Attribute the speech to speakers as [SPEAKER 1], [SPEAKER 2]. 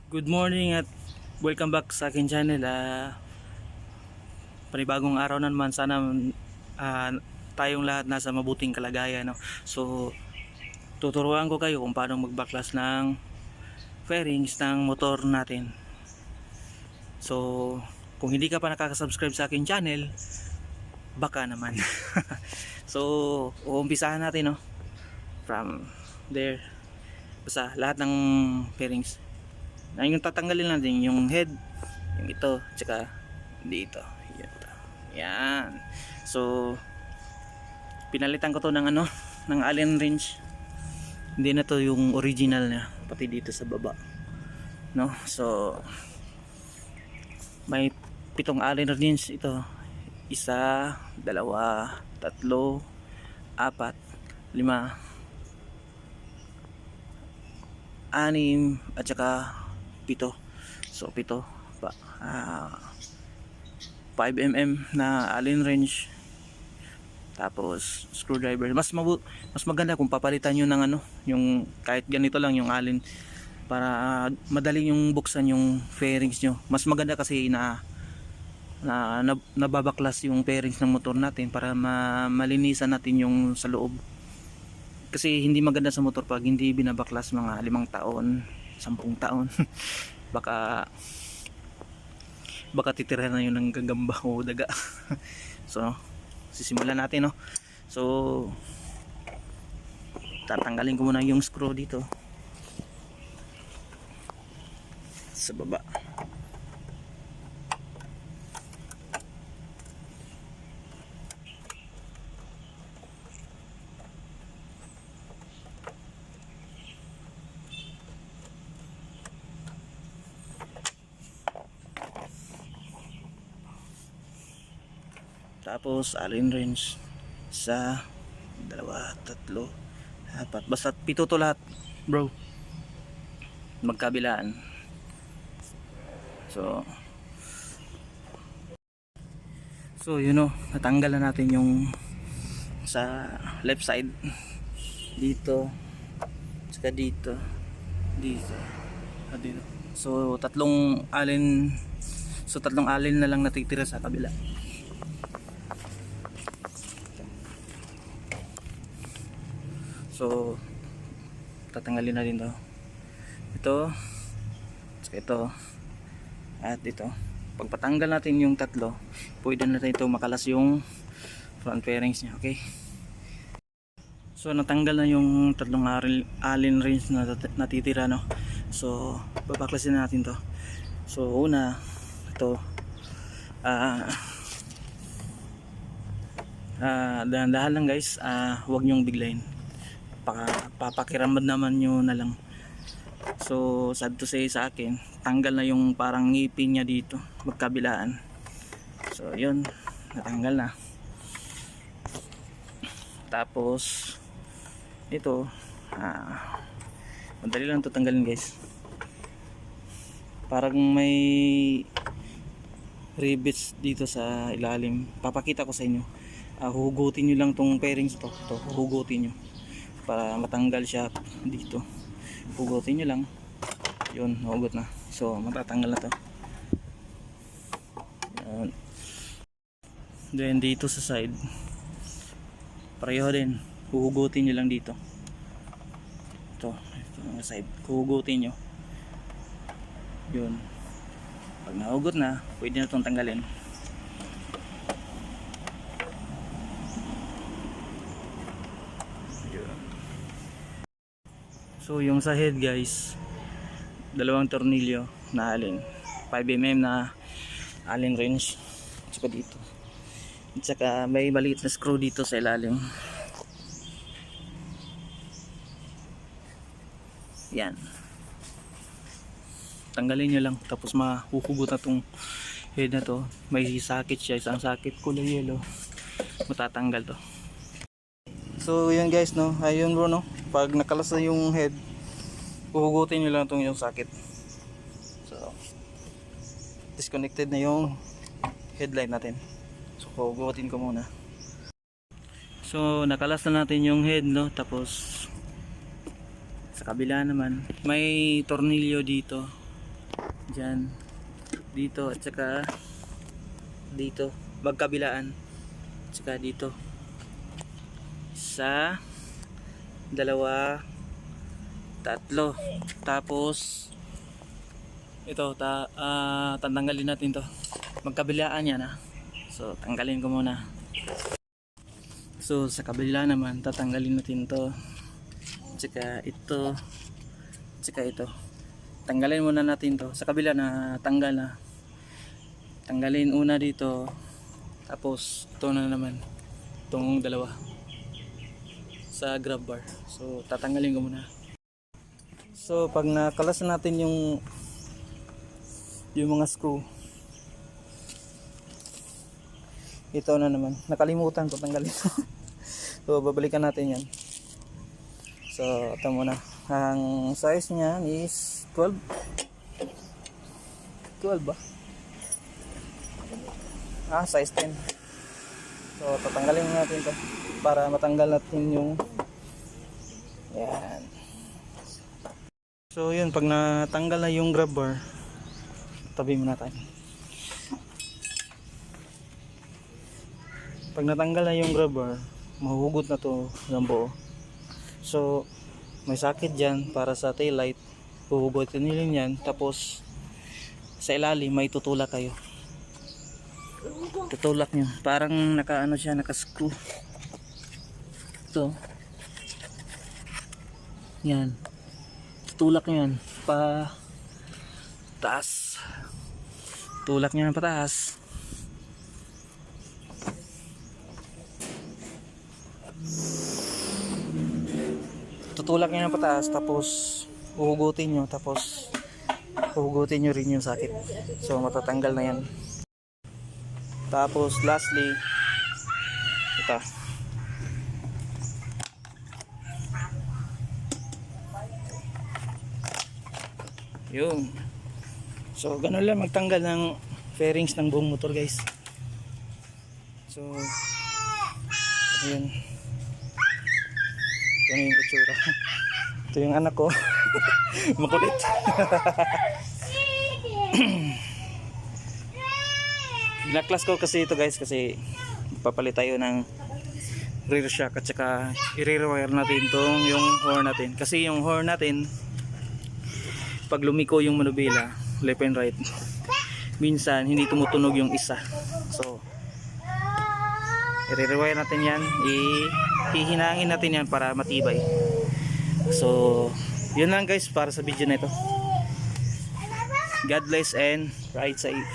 [SPEAKER 1] Good morning at welcome back sa akin channel. Panibagong araw na naman. Sana tayong lahat nasa mabuting kalagayan, no? So tuturuan ko kayo kung paano magbaklas ng fairings ng motor natin. So kung hindi ka pa nakaka-subscribe sa akin channel, baka naman. So uumpisahan natin, no? From there. Basta lahat ng fairings na yung tatanggalin natin, yung head, yung ito, tsaka dito. Yan. So pinalitan ko to ng ng Allen wrench. Hindi na to yung original na, pati dito sa baba, no? So may 7 Allen wrench ito. 1, 2, 3, 4, 5, 6, at saka 7. So 7 pa, 5mm na Allen wrench, tapos screwdriver. Mas maganda kung papalitan nyo ng yung kahit ganito lang yung Allen, para madali yung buksan yung fairings nyo. Mas maganda kasi nababaklas yung fairings ng motor natin para malinisan natin yung sa loob. Kasi hindi maganda sa motor pag hindi binabaklas mga 5 taon, 10 taon. baka titira na yun ng gagamba o daga. So sisimulan natin, no? So tatanggalin ko muna yung screw dito sa baba. Tapos Allen wrench, 1, 2, 3, 4, basta 7 to lahat, bro, magkabilaan. So yun, know, natanggal na natin yung sa left side dito, saka dito, at dito. So tatlong Allen na lang natitira sa kabila. So tatanggalin na rin ito, at ito. Pag patanggal natin yung tatlo, pwede na ito makalas yung front fairings nya. Okay, so natanggal na yung tatlong Allen wrench na natitira, no? So babaklasin natin to. So una, ito, dahan-dahan lang guys, huwag nyong biglayin, papakiramad naman nyo na lang. So sad to say, sa akin tanggal na yung parang ngipin nya dito magkabilaan. So yun, natanggal na. Tapos ito, madali lang to tanggalin guys. Parang may rivets dito sa ilalim, papakita ko sa inyo. Huhugutin nyo lang tong fairings to, huhugutin nyo para matanggal siya dito. Hugutin nyo lang, yun, hugot na. So matatanggal na to. Yan. Then dito sa side, pareho din, huhugutin nyo lang dito. Ito yung side, huhugutin nyo. Yun, pag nahugot na, pwede na itong tanggalin. So yung sa head guys, 2 tornilyo na Allen, 5mm na Allen wrench, saka dito, at saka may maliit na screw dito sa ilalim. Yan, tanggalin nyo lang, tapos mahuhugot na tong head na to. May sakit siya, isang sakit kulay yellow, matatanggal to. So yun guys, no, ayun bro, no, pag nakalas na yung head, huhugutin nyo lang itong yung sakit. So disconnected na yung headlight natin, so huhugutin ko muna. So nakalas na natin yung head, no, tapos sa kabila naman may tornilyo dito Diyan, dito, at saka dito, magkabilaan, at saka dito. Isa, dalawa, tatlo. Tapos ito, tatanggalin natin to. Magkabilaan yan ha. So tanggalin ko muna. So sa kabila naman tatanggalin natin to. Tsaka ito, tsaka ito. Tanggalin muna natin to. Sa kabila na tanggal na. Tanggalin una dito. Tapos ito na naman. Itong dalawa. Sa grab bar. So tatanggalin ko muna. So pag nakalas natin yung mga screw, ito na naman, nakalimutan ko tanggalin. So babalikan natin yan. So ito muna, ang size niya is 12 ba? Size 10. So tatanggalin natin to para matanggal natin yung yan. So yun, pag natanggal na yung grab bar, tabi muna tayo. Pag natanggal na yung grab bar, mahuhugot na to ng buo. So may sakit dyan para sa tail light, huhugutin nyo yan. Tapos sa ilalim may tutulak kayo, tutulak nyo, parang nakaano siya, nakascrew. Ito yan, tutulak nyo yan pa taas, tulak nyo yan pataas. Tutulak nyo yan pataas, tapos huhugutin nyo, tapos huhugutin nyo rin yung sakit. So matatanggal na yan. Tapos lastly, ito, yun. So ganun lang magtanggal ng fairings ng buong motor, guys. So ayun, ito na yung itsura. Ito yung anak ko. Makulit. Binaklas ko kasi ito, guys, kasi papalit tayo ng rear shock at saka i-rewire natin itong yung horn natin. Kasi yung horn natin, pag lumiko yung manubila left and right, minsan hindi tumutunog yung isa. So i-rewire natin yan, hihinangin natin yan para matibay. So yun lang, guys, para sa video na ito. God bless and ride safe.